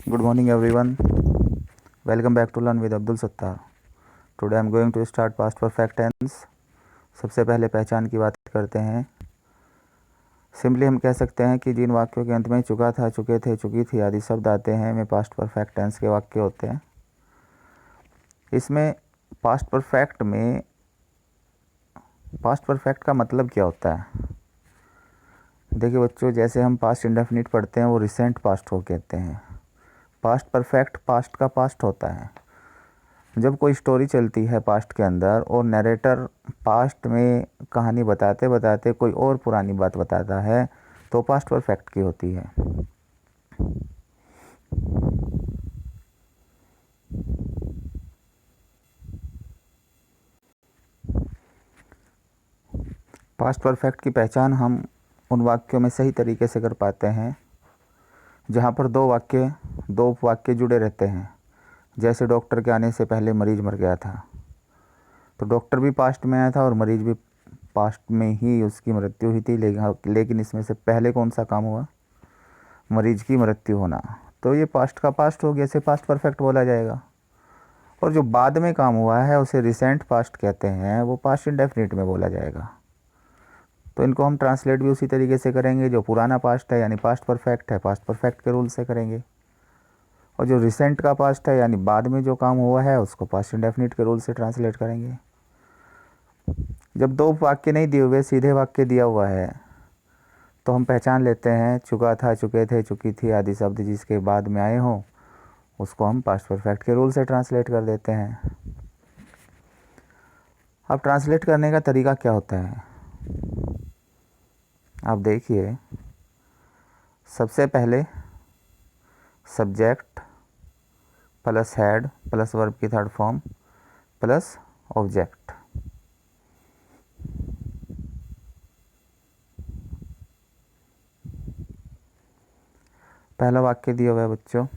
Good morning everyone. Welcome back to Learn with Abdul Sattar. Today I am going to start past perfect tense. सबसे पहले पहचान की बात करते हैं। सिंपली हम कह सकते हैं कि जिन वाक्यों के अंत में चुका था, चुके थे, चुकी थी आदि शब्द आते हैं वे पास्ट परफेक्ट टेंस के वाक्य होते हैं। इसमें पास्ट परफेक्ट का मतलब क्या होता है? देखिए बच्चों, जैसे हम पास्ट इंडेफिनिट पढ़ते हैं वो रिसेंट पास्ट को कहते हैं। पास्ट परफेक्ट पास्ट का पास्ट होता है। जब कोई स्टोरी चलती है पास्ट के अंदर और नरेटर पास्ट में कहानी बताते बताते कोई और पुरानी बात बताता है तो पास्ट परफेक्ट की होती है। पास्ट परफेक्ट की पहचान हम उन वाक्यों में सही तरीके से कर पाते हैं जहाँ पर दो वाक्य जुड़े रहते हैं। जैसे डॉक्टर के आने से पहले मरीज मर गया था, तो डॉक्टर भी पास्ट में आया था और मरीज भी पास्ट में ही उसकी मृत्यु हुई थी, लेकिन इसमें से पहले कौन सा काम हुआ? मरीज की मृत्यु होना। तो ये पास्ट का पास्ट हो गया, इसे पास्ट परफेक्ट बोला जाएगा। और जो बाद में काम हुआ है उसे रिसेंट पास्ट कहते हैं, वो पास्ट इंडेफिनिट में बोला जाएगा। तो इनको हम ट्रांसलेट भी उसी तरीके से करेंगे। जो पुराना पास्ट है यानी पास्ट परफेक्ट है, पास्ट परफेक्ट के रूल से करेंगे। और जो रिसेंट का पास्ट है यानी बाद में जो काम हुआ है उसको पास्ट इंडेफिनिट के रूल से ट्रांसलेट करेंगे। जब दो वाक्य नहीं दिए हुए, सीधे वाक्य दिया हुआ है, तो हम पहचान लेते हैं चुका था, चुके थे, चुकी थी आदि शब्द जिसके बाद में आए हों उसको हम पास्ट परफेक्ट के रूल से ट्रांसलेट कर देते हैं। अब ट्रांसलेट करने का तरीका क्या होता है आप देखिए। सबसे पहले subject plus head plus verb की थर्ड फॉर्म प्लस ऑब्जेक्ट। पहला वाक्य दिया हुआ है बच्चों,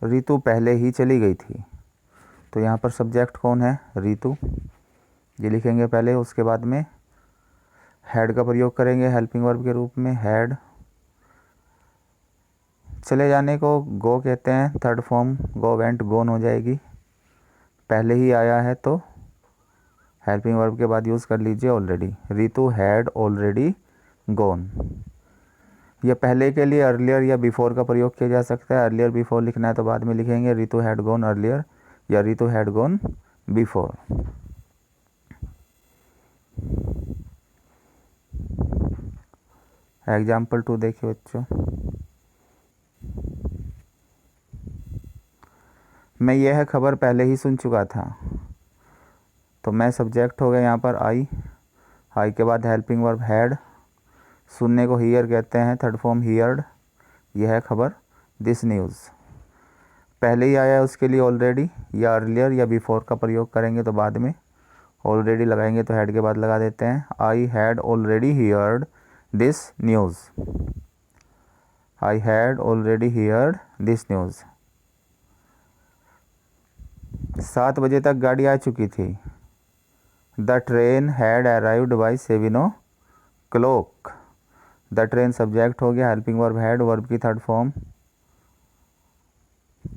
ऋतु पहले ही चली गई थी। तो यहाँ पर सब्जेक्ट कौन है? ऋतु। ये लिखेंगे पहले, उसके बाद में हैड का प्रयोग करेंगे हेल्पिंग वर्ब के रूप में, हैड। चले जाने को गो कहते हैं, थर्ड फॉर्म गो वेंट गोन हो जाएगी। पहले ही आया है तो हेल्पिंग वर्ब के बाद यूज़ कर लीजिए ऑलरेडी। ऋतु हैड ऑलरेडी गोन। यह पहले के लिए अर्लियर या बिफोर का प्रयोग किया जा सकता है। अर्लियर बिफोर लिखना है तो बाद में लिखेंगे ऋतु हैड गॉन अर्लियर या ऋतु हैड गॉन बिफोर। एग्जाम्पल 2 देखिए बच्चों। मैं यह खबर पहले ही सुन चुका था। तो मैं सब्जेक्ट हो गया यहाँ पर आई के बाद हेल्पिंग वर्ब हैड। सुनने को हियर कहते हैं, थर्ड फॉर्म हियर्ड। यह है खबर, दिस न्यूज़। पहले ही आया है उसके लिए ऑलरेडी या अर्लियर या बिफोर का प्रयोग करेंगे तो बाद में। ऑलरेडी लगाएंगे तो हैड के बाद लगा देते हैं। I had already heard this news. I had already heard this news. 7 बजे तक गाड़ी आ चुकी थी। The train had arrived by 7 o'clock। The train subject हो गया, हेल्पिंग वर्ब हैड, वर्ब की थर्ड फॉर्म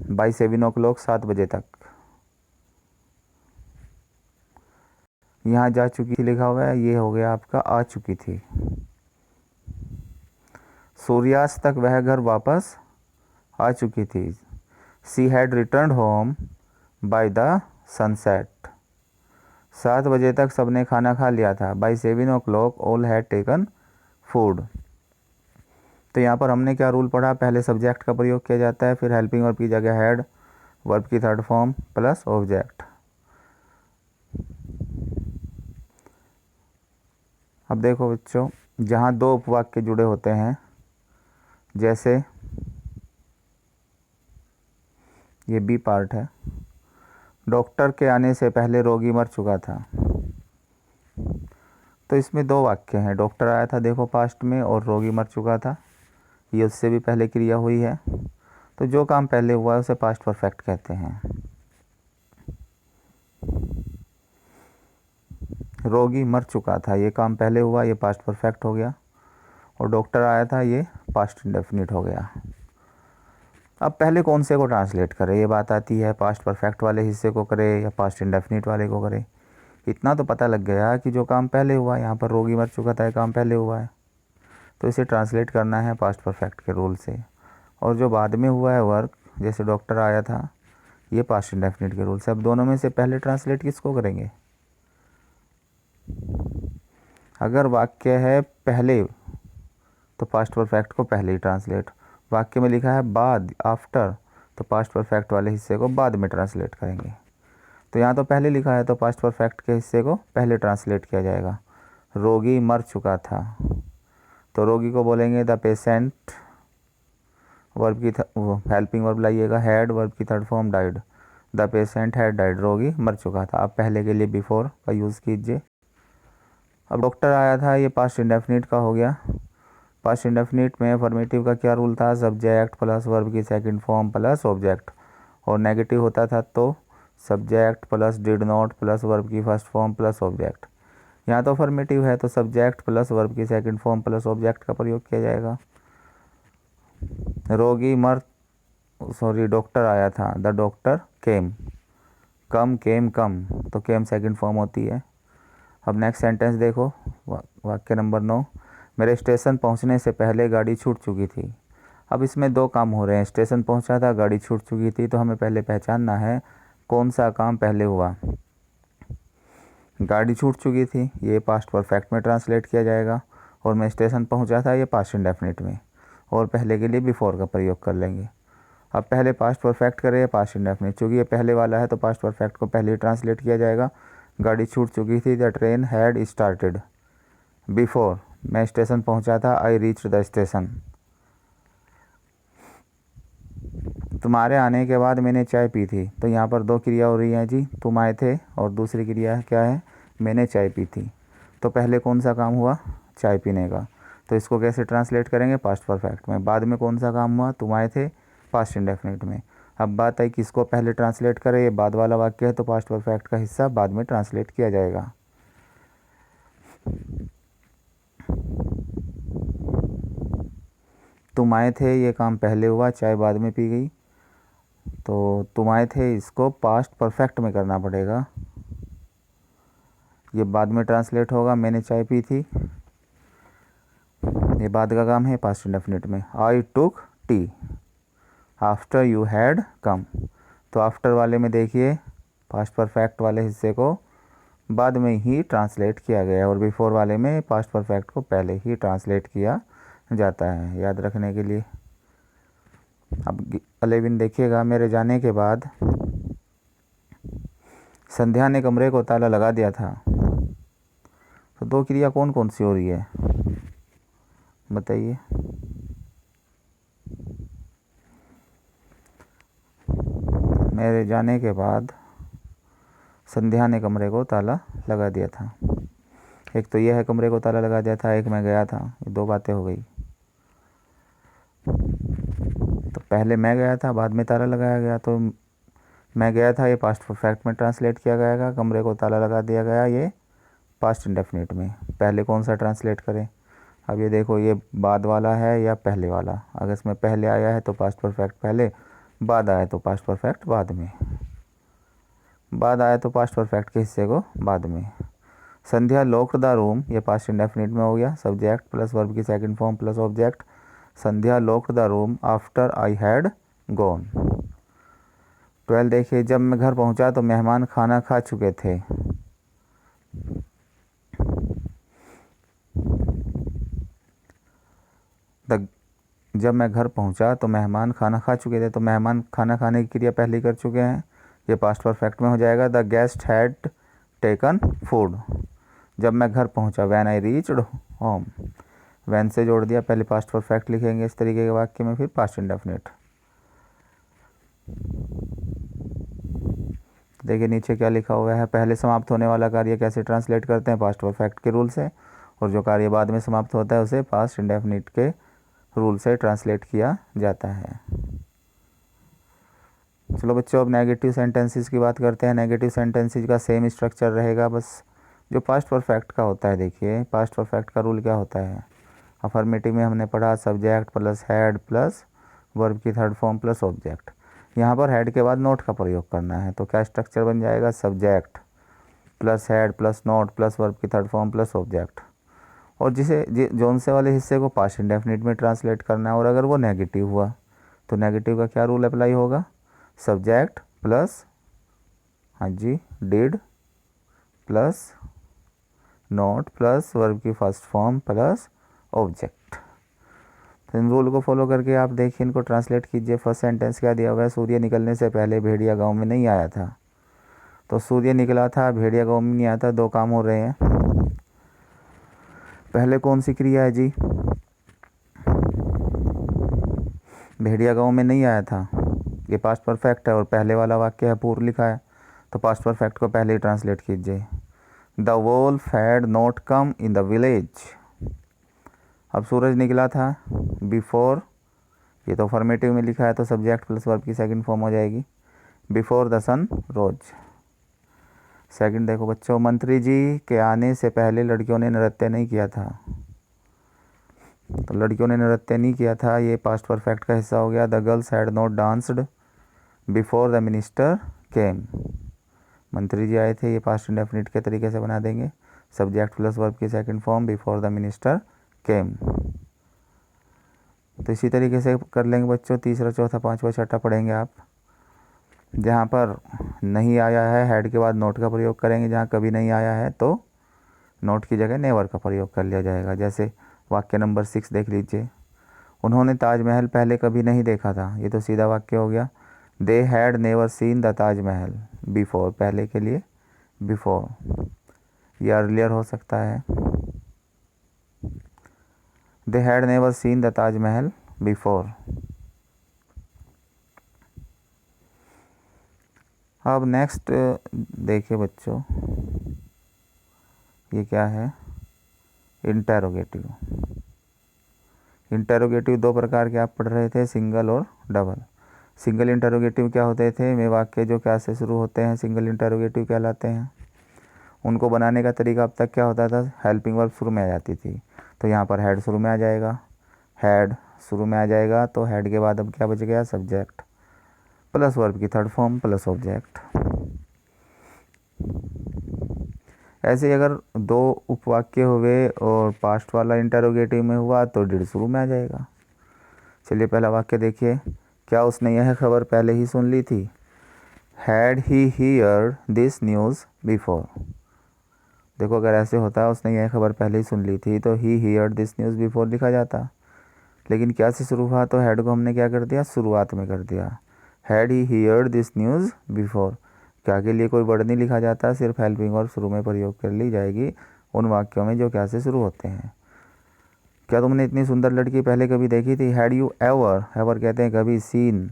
बाई 7 o'clock 7 बजे तक। यहाँ जा चुकी थी लिखा हुआ है, ये हो गया आपका आ चुकी थी। सूर्यास्त तक वह घर वापस आ चुकी थी। She had return home by the sunset. 7 बजे तक सबने खाना खा लिया था। By 7 o'clock all had taken food. तो यहाँ पर हमने क्या रूल पढ़ा? पहले सब्जेक्ट का प्रयोग किया जाता है, फिर हेल्पिंग वर्ब की जगह हैड, वर्ब की थर्ड फॉर्म प्लस ऑब्जेक्ट। अब देखो बच्चों, जहाँ दो उपवाक्य जुड़े होते हैं, जैसे ये बी पार्ट है, डॉक्टर के आने से पहले रोगी मर चुका था। तो इसमें दो वाक्य हैं, डॉक्टर आया था देखो पास्ट में और रोगी मर चुका था, ये उससे भी पहले क्रिया हुई है। तो जो काम पहले हुआ है उसे पास्ट परफेक्ट कहते हैं। रोगी मर चुका था, ये काम पहले हुआ, ये पास्ट परफेक्ट हो गया। और डॉक्टर आया था, ये पास्ट इंडेफिनिट हो गया। अब पहले कौन से को ट्रांसलेट करें, ये बात आती है। पास्ट परफेक्ट वाले हिस्से को करे या पास्ट इंडेफिनिट वाले को करे। इतना तो पता लग गया कि जो काम पहले हुआ, यहाँ पर रोगी मर चुका था, ये काम पहले हुआ है, तो इसे ट्रांसलेट करना है पास्ट परफेक्ट के रूल से। और जो बाद में हुआ है वर्क, जैसे डॉक्टर आया था, ये पास्ट इंडेफिनिट के रूल से। अब दोनों में से पहले ट्रांसलेट किसको करेंगे? अगर वाक्य है पहले तो पास्ट परफेक्ट को पहले ही ट्रांसलेट, वाक्य में लिखा है बाद, आफ्टर, तो पास्ट परफेक्ट वाले हिस्से को बाद में ट्रांसलेट करेंगे। तो यहाँ तो पहले लिखा है तो पास्ट परफेक्ट के हिस्से को पहले ट्रांसलेट किया जाएगा। रोगी मर चुका था, तो रोगी को बोलेंगे द पेशेंट, वर्ब की हेल्पिंग वर्ब लाइएगा, हैड, वर्ब की third form died, the patient had died, रोगी मर चुका था। आप पहले के लिए बिफोर का यूज़ कीजिए। अब डॉक्टर आया था, ये पास्ट इंडेफिनिट का हो गया। पास्ट इंडेफिनिट में अफर्मेटिव का क्या रूल था? सब्जेक्ट प्लस वर्ब की सेकंड फॉर्म प्लस ऑब्जेक्ट, और नेगेटिव होता था तो subject plus did not plus verb की फर्स्ट फॉर्म प्लस ऑब्जेक्ट। यहाँ तो अफर्मेटिव है तो सब्जेक्ट प्लस वर्ब की सेकंड फॉर्म प्लस ऑब्जेक्ट का प्रयोग किया जाएगा। डॉक्टर आया था, द डॉक्टर केम, कम केम कम, तो केम सेकंड फॉर्म होती है। अब नेक्स्ट सेंटेंस देखो, वाक्य नंबर 9, मेरे स्टेशन पहुंचने से पहले गाड़ी छूट चुकी थी। अब इसमें दो काम हो रहे हैं, स्टेशन पहुंचा था, गाड़ी छूट चुकी थी, तो हमें पहले पहचानना है कौन सा काम पहले हुआ। गाड़ी छूट चुकी थी, ये पास्ट परफेक्ट में ट्रांसलेट किया जाएगा, और मैं स्टेशन पहुंचा था, ये पास्ट इंडेफिनिट में, और पहले के लिए बिफोर का प्रयोग कर लेंगे। अब पहले पास्ट परफेक्ट करें या पास्ट इंडेफिनिट, चूँकि ये पहले वाला है तो पास्ट परफेक्ट को पहले ही ट्रांसलेट किया जाएगा। गाड़ी छूट चुकी थी, the train had started. Before, मैं स्टेशन पहुंचा था, आई रीच द स्टेशन। तुम्हारे आने के बाद मैंने चाय पी थी, तो यहाँ पर दो क्रिया हो रही हैं जी, तुम आए थे, और दूसरी क्रिया क्या है? मैंने चाय पी थी। तो पहले कौन सा काम हुआ? चाय पीने का, तो इसको कैसे ट्रांसलेट करेंगे? पास्ट परफेक्ट में। बाद में कौन सा काम हुआ? तुम आए थे, पास्ट इंडेफिनिट में। अब बात आई किसको पहले ट्रांसलेट करें, ये बाद वाला वाक्य है तो पास्ट परफेक्ट का हिस्सा बाद में ट्रांसलेट किया जाएगा। तुम आए थे, ये काम पहले हुआ, चाय बाद में पी गई, तो तुम आए थे, इसको पास्ट परफेक्ट में करना पड़ेगा, ये बाद में ट्रांसलेट होगा। मैंने चाय पी थी, ये बाद का काम है पास्ट इंडेफिनिट में। I took tea after you had come, तो आफ्टर वाले में देखिए पास्ट परफेक्ट वाले हिस्से को बाद में ही ट्रांसलेट किया गया, और बिफोर वाले में पास्ट परफेक्ट को पहले ही ट्रांसलेट किया जाता है, याद रखने के लिए। अब 11 देखिएगा, मेरे जाने के बाद संध्या ने कमरे को ताला लगा दिया था। तो दो क्रिया कौन कौन सी हो रही है बताइए? मेरे जाने के बाद संध्या ने कमरे को ताला लगा दिया था। एक तो यह है कमरे को ताला लगा दिया था, एक मैं गया था, ये दो बातें हो गई। तो पहले मैं गया था, बाद में ताला लगाया गया, तो मैं गया था ये पास्ट परफेक्ट में ट्रांसलेट किया जाएगा, कमरे को ताला लगा दिया गया ये पास्ट इंडेफिनिट में। पहले कौन सा ट्रांसलेट करें? अब ये देखो, ये बाद वाला है या पहले वाला? अगर इसमें पहले आया है तो पास्ट परफेक्ट पहले, बाद आया तो पास्ट परफेक्ट बाद में, बाद आया तो पास्ट परफेक्ट के हिस्से को बाद में। संध्या लॉक्ड द रूम, ये पास्ट इंडेफिनिट में हो गया, सब्जेक्ट प्लस वर्ब की second form plus object. Sandhya locked the room after I had gone. 12 देखिए, जब मैं घर पहुंचा तो मेहमान खाना खा चुके थे। जब मैं घर पहुंचा तो मेहमान खाना खा चुके थे, तो मेहमान खाना खाने की क्रिया पहले ही कर चुके हैं, ये पास्ट परफेक्ट में हो जाएगा। The guest had taken food. जब मैं घर पहुंचा, when I reached home, when से जोड़ दिया, पहले पास्ट परफेक्ट लिखेंगे इस तरीके के वाक्य में, फिर पास्ट इंडेफिनिट। देखिए नीचे क्या लिखा हुआ है, पहले समाप्त होने वाला कार्य कैसे ट्रांसलेट करते हैं? पास्ट परफेक्ट के रूल से, और जो कार्य बाद में समाप्त होता है उसे पास्ट इंडेफिनिट के रूल से ट्रांसलेट किया जाता है। चलो बच्चों, अब नेगेटिव सेंटेंसेस की बात करते हैं। नेगेटिव सेंटेंसेस का सेम स्ट्रक्चर रहेगा, बस जो पास्ट परफेक्ट का होता है। देखिए पास्ट परफेक्ट का रूल क्या होता है? अफर्मेटिव में हमने पढ़ा subject plus had plus verb की थर्ड फॉर्म प्लस ऑब्जेक्ट। यहाँ पर हेड के बाद नोट का प्रयोग करना है, तो क्या स्ट्रक्चर बन जाएगा, subject plus head plus not plus verb की थर्ड फॉर्म प्लस ऑब्जेक्ट। और जोन से वाले हिस्से को पास्ट इंडेफिनिट में ट्रांसलेट करना है, और अगर वो नेगेटिव हुआ तो नेगेटिव का क्या रूल अप्लाई होगा, सब्जेक्ट प्लस, हाँ जी, did plus not plus verb की फर्स्ट फॉर्म प्लस ऑब्जेक्ट। तो इन रूल को फॉलो करके आप देखिए, इनको ट्रांसलेट कीजिए। फर्स्ट सेंटेंस क्या दिया हुआ है, सूर्य निकलने से पहले भेड़िया गांव में नहीं आया था। तो सूर्य निकला था, भेड़िया गांव में नहीं आया था, दो काम हो रहे हैं। पहले कौन सी क्रिया है जी, भेड़िया गांव में नहीं आया था, ये पास्ट परफेक्ट है और पहले वाला वाक्य है पूर्व लिखा है, तो पास्ट परफेक्ट को पहले ही ट्रांसलेट कीजिए। The Wolff had not come in the village. अब सूरज निकला था, बिफोर, ये तो फॉर्मेटिव में लिखा है तो सब्जेक्ट प्लस वर्ब की सेकंड फॉर्म हो जाएगी, before the sun rose. Second देखो बच्चों, मंत्री जी के आने से पहले लड़कियों ने नृत्य नहीं किया था। तो लड़कियों ने नृत्य नहीं किया था, ये पास्ट परफेक्ट का हिस्सा हो गया। The girls had not danced before the minister केम। मंत्री जी आए थे, ये पास्ट इंडेफिनिट के तरीके से बना देंगे, सब्जेक्ट प्लस वर्ब की second form before the minister केम। तो इसी तरीके से कर लेंगे बच्चों, तीसरा चौथा पांचवा छठा पढ़ेंगे आप। जहाँ पर नहीं आया है हेड के बाद नोट का प्रयोग करेंगे, जहाँ कभी नहीं आया है तो नोट की जगह नेवर का प्रयोग कर लिया जाएगा। जैसे वाक्य नंबर 6 देख लीजिए, उन्होंने ताजमहल पहले कभी नहीं देखा था, ये तो सीधा वाक्य हो गया। They had never seen the Taj Mahal before, पहले के लिए बिफोर, या अर्लियर हो सकता है। They had never seen the Taj Mahal before. अब नेक्स्ट देखिए बच्चों, ये क्या है, इंटेरोगेटिव। इंटेरोगेटिव दो प्रकार के आप पढ़ रहे थे, सिंगल और डबल। सिंगल इंटेरोगेटिव क्या होते थे, वे वाक्य जो क्या से शुरू होते हैं सिंगल इंटेरोगेटिव कहलाते हैं। उनको बनाने का तरीका अब तक क्या होता था, हेल्पिंग वर्ब शुरू में आ जाती थी, तो यहाँ पर हेड शुरू में आ जाएगा, हेड शुरू में आ जाएगा, तो हेड के बाद अब क्या बच गया, सब्जेक्ट प्लस वर्ब की थर्ड फॉर्म प्लस ऑब्जेक्ट। ऐसे ही अगर दो उपवाक्य हुए और पास्ट वाला इंटेरोगेटिव में हुआ तो डिड शुरू में आ जाएगा। चलिए पहला वाक्य देखिए, क्या उसने यह खबर पहले ही सुन ली थी, had he heard this news before. देखो अगर ऐसे होता उसने यह खबर पहले ही सुन ली थी तो ही हियर्ड दिस न्यूज़ बिफोर लिखा जाता, लेकिन क्या से शुरू हुआ तो हेड को हमने क्या कर दिया, शुरुआत में कर दिया, had he heard this news before. क्या के लिए कोई वर्ड नहीं लिखा जाता, सिर्फ हेल्पिंग वर्ब शुरू में प्रयोग कर ली जाएगी उन वाक्यों में जो क्या से शुरू होते हैं। क्या तुमने इतनी सुंदर लड़की पहले कभी देखी थी, हैड यू एवर, एवर कहते हैं कभी, seen,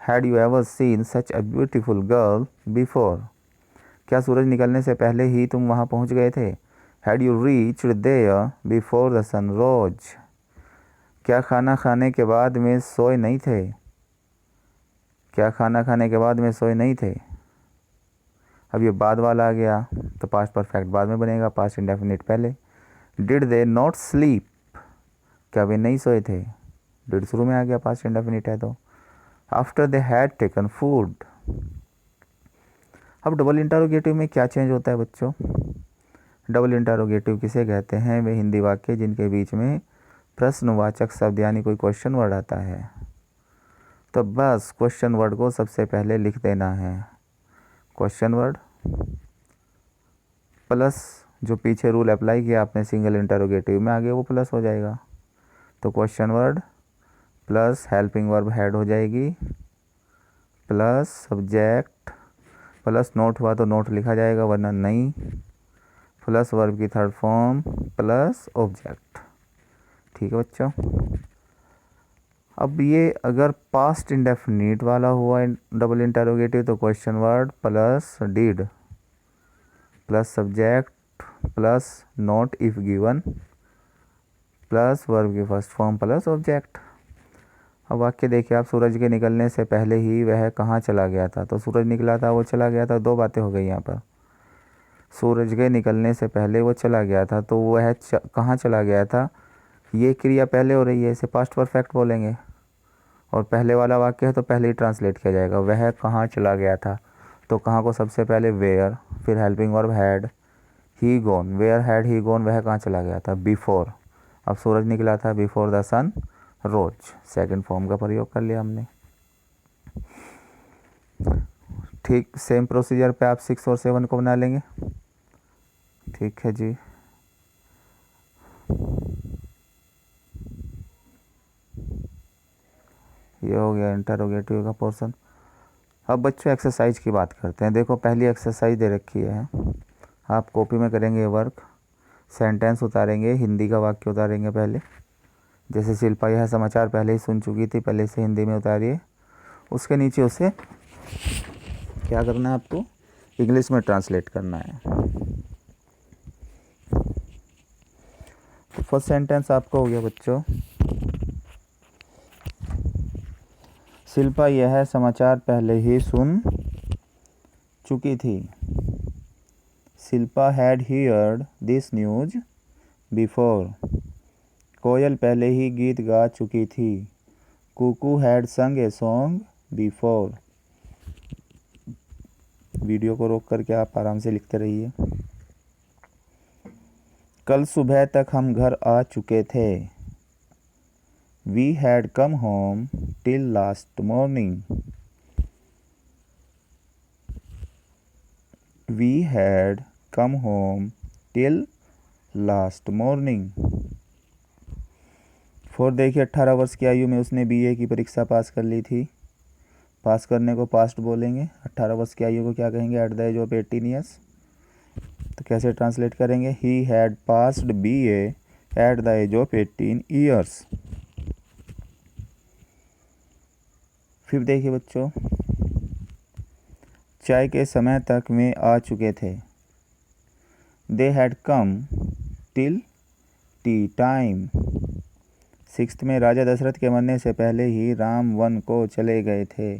had you ever seen such a beautiful girl before. क्या सूरज निकलने से पहले ही तुम वहाँ पहुँच गए थे, had you reached there before the sun rose. क्या खाना खाने के बाद में सोए नहीं थे, क्या खाना खाने के बाद में सोए नहीं थे। अब ये बाद वाला आ गया तो पास्ट परफेक्ट बाद में बनेगा, पास्ट इंडेफिनिट पहले। डिड दे नॉट स्लीप, क्या वे नहीं सोए थे, डिड शुरू में आ गया, पास्ट इंडेफिनिट है तो। After they had taken food. अब डबल इंटरोगेटिव में क्या चेंज होता है बच्चों, डबल इंटरोगेटिव किसे कहते हैं, वे हिंदी वाक्य जिनके बीच में प्रश्नवाचक शब्द यानी कोई क्वेश्चन वर्ड आता है, तो बस क्वेश्चन वर्ड को सबसे पहले लिख देना है, क्वेश्चन वर्ड प्लस जो पीछे रूल अप्लाई किया आपने सिंगल इंटरोगेटिव में, आगे वो प्लस हो जाएगा, तो question word plus helping verb head हो जाएगी, प्लस सब्जेक्ट प्लस नोट हुआ तो नोट लिखा जाएगा वरना नहीं, प्लस वर्ब की थर्ड फॉर्म प्लस ऑब्जेक्ट। ठीक है बच्चों। अब ये अगर पास्ट इंडेफिनिट वाला हुआ डबल इंटरोगेटिव तो question word plus did plus subject plus note if given plus verb की फर्स्ट फॉर्म प्लस ऑब्जेक्ट। अब वाक्य देखिए आप, सूरज के निकलने से पहले ही वह कहाँ चला गया था, तो सूरज निकला था वो चला गया था, दो बातें हो गई यहाँ पर। सूरज के निकलने से पहले वो चला गया था, तो वह कहाँ चला गया था, ये क्रिया पहले हो रही है, इसे पास्ट परफेक्ट बोलेंगे, और पहले वाला वाक्य है तो पहले ही ट्रांसलेट किया जाएगा। वह कहाँ चला गया था, तो कहाँ को सबसे पहले वेयर, फिर helping verb had, he gone, where had he gone, वह कहाँ चला गया था, बिफोर, अब सूरज निकला था, before the sun rose, second form का प्रयोग कर लिया हमने। ठीक सेम प्रोसीजर पे आप 6 और 7 को बना लेंगे। ठीक है जी। ये हो गया इंटरोगेटिव का पोर्शन। अब बच्चों एक्सरसाइज की बात करते हैं। देखो पहली एक्सरसाइज दे रखी है, आप कॉपी में करेंगे वर्क, सेंटेंस उतारेंगे, हिंदी का वाक्य उतारेंगे पहले। जैसे शिल्पा यह समाचार पहले ही सुन चुकी थी, पहले से हिंदी में उतारिए। उसके नीचे उसे क्या करना है, आपको इंग्लिश में ट्रांसलेट करना है। तो फर्स्ट सेंटेंस आपका हो गया बच्चों, शिल्पा यह समाचार पहले ही सुन चुकी थी। Shilpa had heard this news before. Koyal पहले ही गीत गा चुकी थी। कुकू हैड संग ए सॉन्ग बिफोर। वीडियो को रोक करके आप आराम से लिखते रहिए। कल सुबह तक हम घर आ चुके थे। We had come home till last morning. We had come home till last morning. Four देखिए, 18 वर्ष की आयु में उसने बीए की परीक्षा पास कर ली थी। पास करने को पास्ट बोलेंगे, 18 वर्ष की आयु को क्या कहेंगे, at the age of 18 years. तो कैसे ट्रांसलेट करेंगे, he had passed BA at the age of 18 years. फिर देखिए बच्चों, चाय के समय तक वे आ चुके थे। They had come till T time. 6th में राजा दशरथ के मरने से पहले ही राम वन को चले गए थे।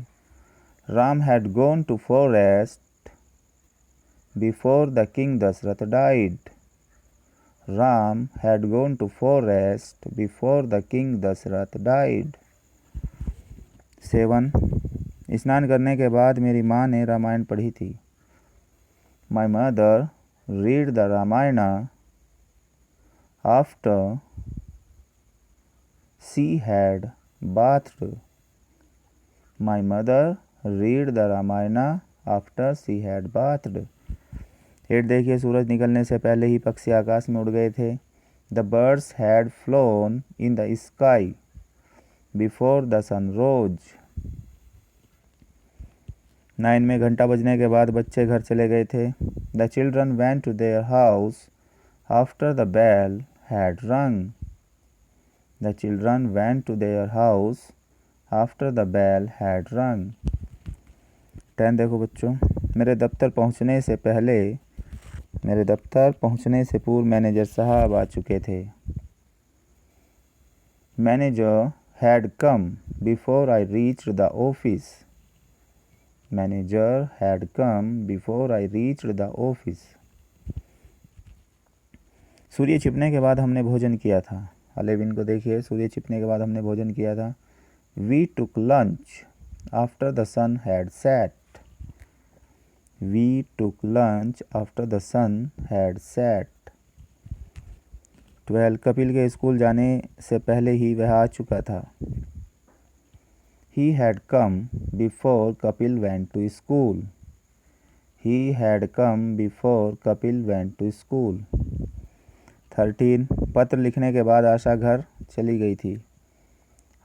Ram had gone to forest before the king Dasharath died. Ram had gone to forest before the king Dasharath died. 7, स्नान करने के बाद मेरी माँ ने रामायण पढ़ी थी। My mother read the Ramayana after she had bathed. My mother read the Ramayana after she had bathed. 8 देखिए, सूरज निकलने से पहले ही पक्षी आकाश में उड़ गए थे। The birds had flown in the sky before the sun rose. 9 में घंटा बजने के बाद बच्चे घर चले गए थे। The children went to their house after the bell had rung. The children went to their house after the bell had rung. 10 देखो बच्चों, मेरे दफ्तर पहुंचने से पूर्व मैनेजर साहब आ चुके थे। Manager had come before I reached the office. Manager had come before I reached the office. सूर्य छिपने के बाद हमने भोजन किया था। 11 को देखिए, सूर्य छिपने के बाद हमने भोजन किया था। We took lunch after the sun had set. We took lunch after the sun had set. 12 Kapil के स्कूल जाने से पहले ही वह आ चुका था। He had come before Kapil went to school. He had come before Kapil went to school. 13 पत्र लिखने के बाद आशा घर चली गई थी।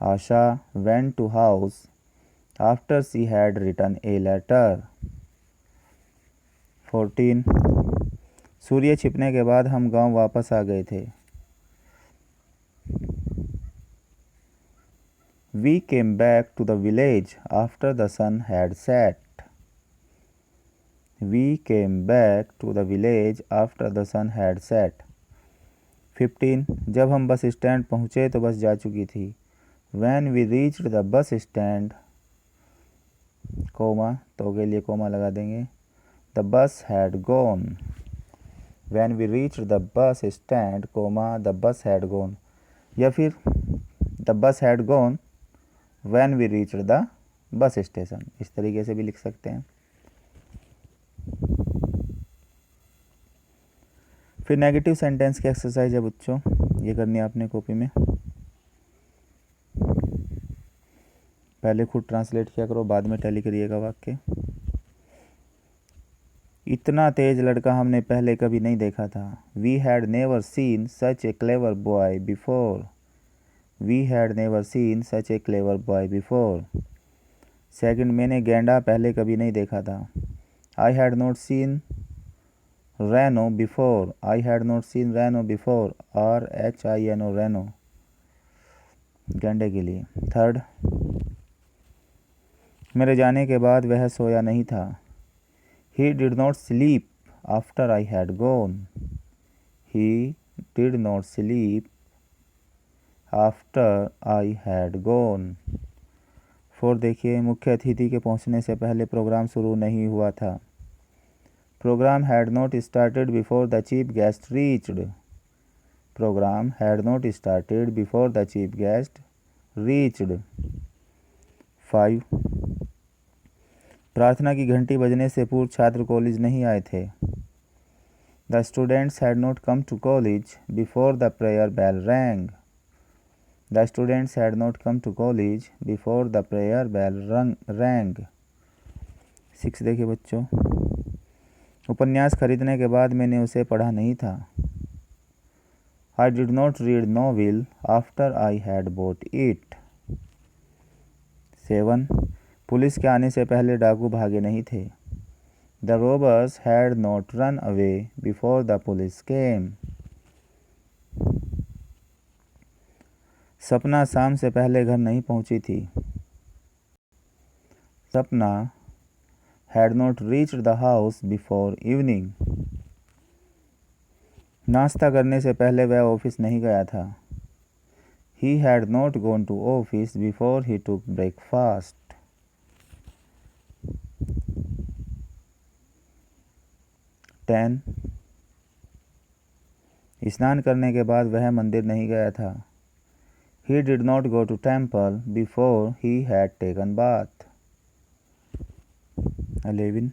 आशा went to house after she had written a letter. 14 सूर्य छिपने के बाद हम गांव वापस आ गए थे। We came back to the village after the sun had set. We came back to the village after the sun had set. 15 जब हम बस स्टैंड पहुँचे तो बस जा चुकी थी। When we reached the bus stand, comma, तो के लिए कोमा लगा देंगे। The bus had gone. When we reached the bus stand, comma, the bus had gone। या फिर the bus had gone when we reached the bus station, इस तरीके से भी लिख सकते हैं। फिर नेगेटिव सेंटेंस की एक्सरसाइज है बच्चों, ये करनी है आपने कॉपी में। पहले खुद ट्रांसलेट किया करो, बाद में टैली करिएगा वाक्य। इतना तेज लड़का हमने पहले कभी नहीं देखा था। We had never seen such a clever boy before. We had never seen such a clever boy before. Second, मैंने गेंडा पहले कभी नहीं देखा था। I had not seen rhino before. I had not seen rhino before. RHINO rhino, गेंडे के लिए। थर्ड, मेरे जाने के बाद वह सोया नहीं था। He did not sleep after I had gone. He did not sleep after I had gone. 4 देखिए, मुख्य अतिथि के पहुंचने से पहले प्रोग्राम शुरू नहीं हुआ था। Program had not started before the chief guest reached. Program had not started before the chief guest reached. 5, प्रार्थना की घंटी बजने से पूर्व छात्र कॉलेज नहीं आए थे। The students had not come to college before the prayer bell rang. The students had not come to college before the prayer bell rang. 6 देखिए बच्चों, उपन्यास खरीदने के बाद मैंने उसे पढ़ा नहीं था। I did not read novel after I had bought it. 7, police के आने से पहले डाकू भागे नहीं थे। The robbers had not run away before the police came. सपना शाम से पहले घर नहीं पहुंची थी। सपना had not reached the house before evening. नाश्ता करने से पहले वह ऑफिस नहीं गया था। He had not gone to office before he took breakfast. 10, स्नान करने के बाद वह मंदिर नहीं गया था। He did not go to temple before he had taken bath. 11,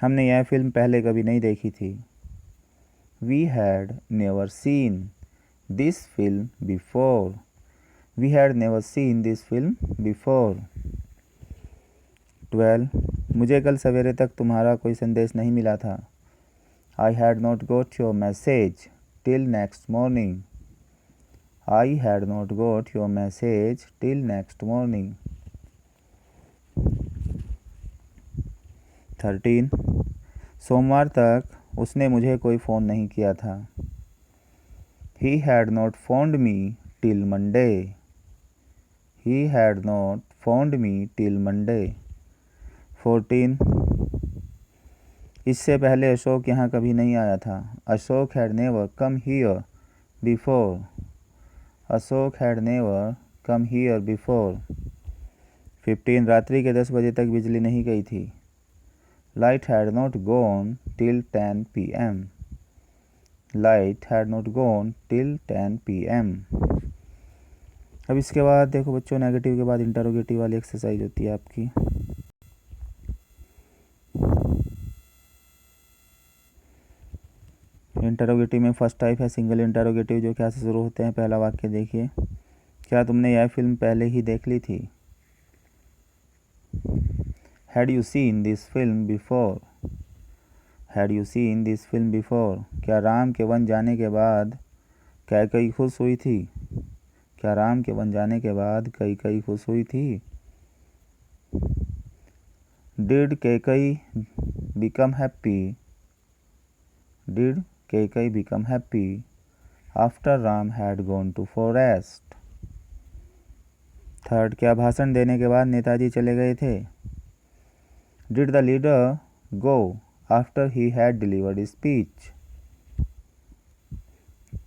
हमने यह फिल्म पहले कभी नहीं देखी थी। We had never seen this film before. We had never seen this film before. 12, मुझे कल सवेरे तक तुम्हारा कोई संदेश नहीं मिला था। I had not got your message till next morning. I had not got your message till next morning. 13, सोमवार तक उसने मुझे कोई फ़ोन नहीं किया था। He had not phoned me till Monday. He had not phoned me till Monday. 14, इससे पहले अशोक यहाँ कभी नहीं आया था। Ashok had never come here before. Ashok had never come here before. 15, रात्रि के 10 बजे तक बिजली नहीं गई थी। Light had not gone till 10 p.m. Light had not gone till 10 p.m. अब इसके बाद देखो बच्चों, नेगेटिव के बाद इंटरोगेटिव वाली एक्सरसाइज होती है आपकी। इंटरोगेटिव में फर्स्ट टाइप है सिंगल इंटरोगेटिव, जो क्या से शुरू होते हैं। पहला वाक्य देखिए, क्या तुमने यह फिल्म पहले ही देख ली थी। Had you seen this film before? Had you seen this film before? क्या राम के वन जाने के बाद कैकई खुश हुई थी। क्या राम के वन जाने के बाद कैकई खुश हुई थी। Did Kaikeyi become happy? Did Kaikeyi become happy after Ram had gone to forest? Third, क्या भाषण देने के बाद नेताजी चले गए थे। Did the leader go after he had delivered his speech?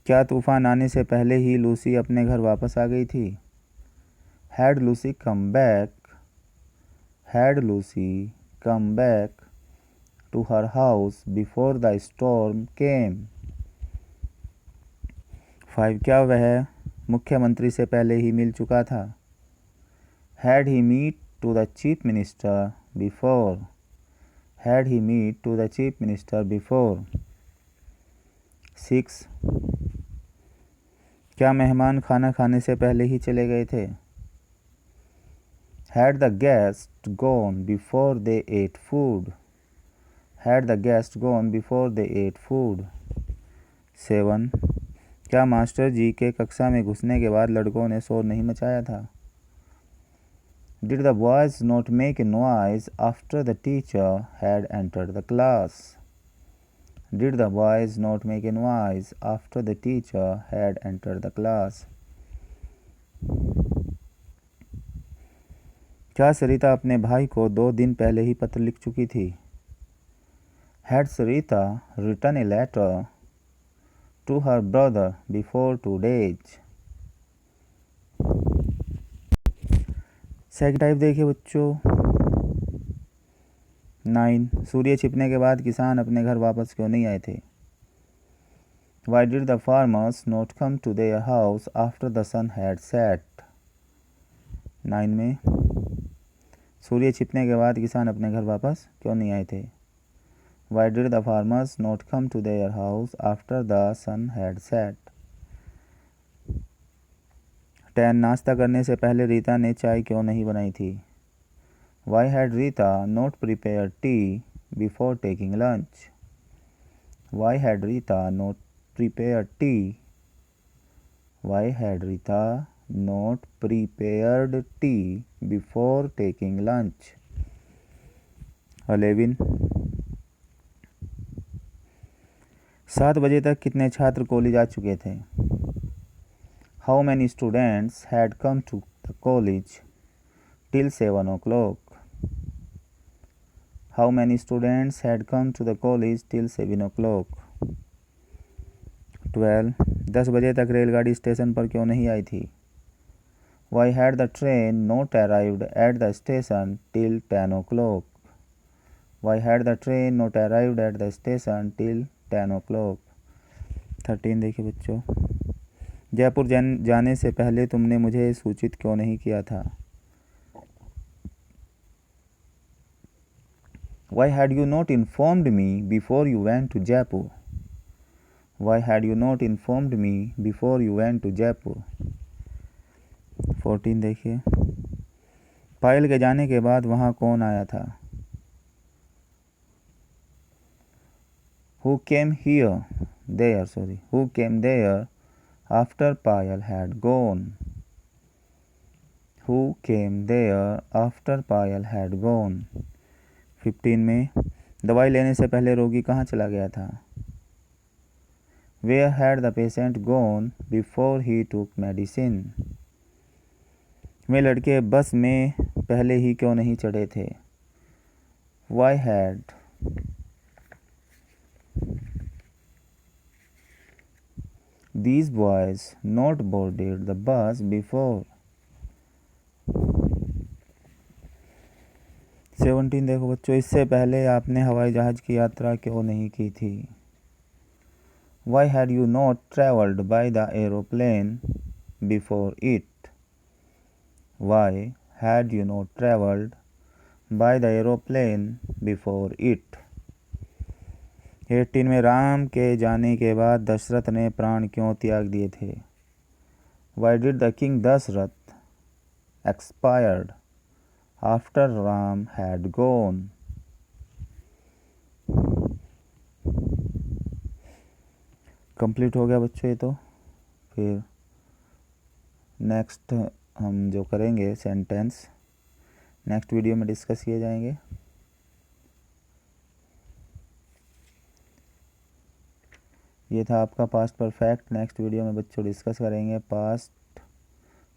क्या तूफान आने से पहले ही लूसी अपने घर वापस आ गई थी। Had Lucy come back? Had Lucy come back to her house before the storm came? 5, क्या वह मुख्यमंत्री से पहले ही मिल चुका था। Had he meet to the chief minister before? Had he meet to the chief minister before? 6. क्या मेहमान खाना खाने से पहले ही चले गए थे? Had the guest gone before they ate food? Had the guest gone before they ate food? 7. क्या मास्टर जी के कक्षा में घुसने के बाद लड़कों ने शोर नहीं मचाया था? Did the boys not make a noise after the teacher had entered the class? Did the boys not make a noise after the teacher had entered the class? क्या सरिता अपने भाई को 2 दिन पहले ही पत्र लिख चुकी थी? Had Sarita written a letter to her brother before 2 days? Second type देखिए बच्चों। 9. सूर्य छिपने के बाद किसान अपने घर वापस क्यों नहीं आए थे? Why did the farmers not come to their house after the sun had set? 9 में सूर्य छिपने के बाद किसान अपने घर वापस क्यों नहीं आए थे? Why did the farmers not come to their house after the sun had set? 10. नाश्ता करने से पहले रीता ने चाय क्यों नहीं बनाई थी? Why had Rita not prepared tea before taking lunch? Why had Rita not prepared tea? Why had Rita not prepared tea before taking lunch? 11. 7 बजे तक कितने छात्र कॉलेज आ चुके थे? How many students had come to the college till 7 o'clock? How many students had come to the college till 7 o'clock? 12. 10 बजे तक रेलगाड़ी station पर क्यों नहीं आई थी? Why had the train not arrived at the station till 10 o'clock? Why had the train not arrived at the station till 10 o'clock? 13 देखिए बच्चों। जयपुर जाने से पहले तुमने मुझे सूचित क्यों नहीं किया था? Why had you not informed me before you went to Jaipur? Why had you not informed me before you went to Jaipur? 14 देखिए। पायल के जाने के बाद वहाँ कौन आया था? Who came there after Payal had gone? Who came there after Payal had gone? 15 में दवाई लेने से पहले रोगी कहाँ चला गया था? Where had the patient gone before he took medicine? वे लड़के बस में पहले ही क्यों नहीं चढ़े थे? Why had these boys not boarded the bus before? 17 देखो बच्चों, इससे पहले आपने हवाई जहाज़ की यात्रा क्यों नहीं की थी? Why had you not travelled by the aeroplane before it? Why had you not travelled by the aeroplane before it? 18 में राम के जाने के बाद दशरथ ने प्राण क्यों त्याग दिए थे? Why did the king Dashrath expired after Ram had gone? Complete हो गया बच्चों ये तो। फिर नेक्स्ट हम जो करेंगे सेंटेंस नेक्स्ट वीडियो में डिस्कस किए जाएंगे। ये था आपका पास्ट परफेक्ट। नेक्स्ट वीडियो में बच्चों डिस्कस करेंगे past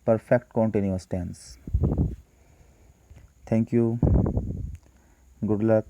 perfect continuous tense. Thank you, good luck.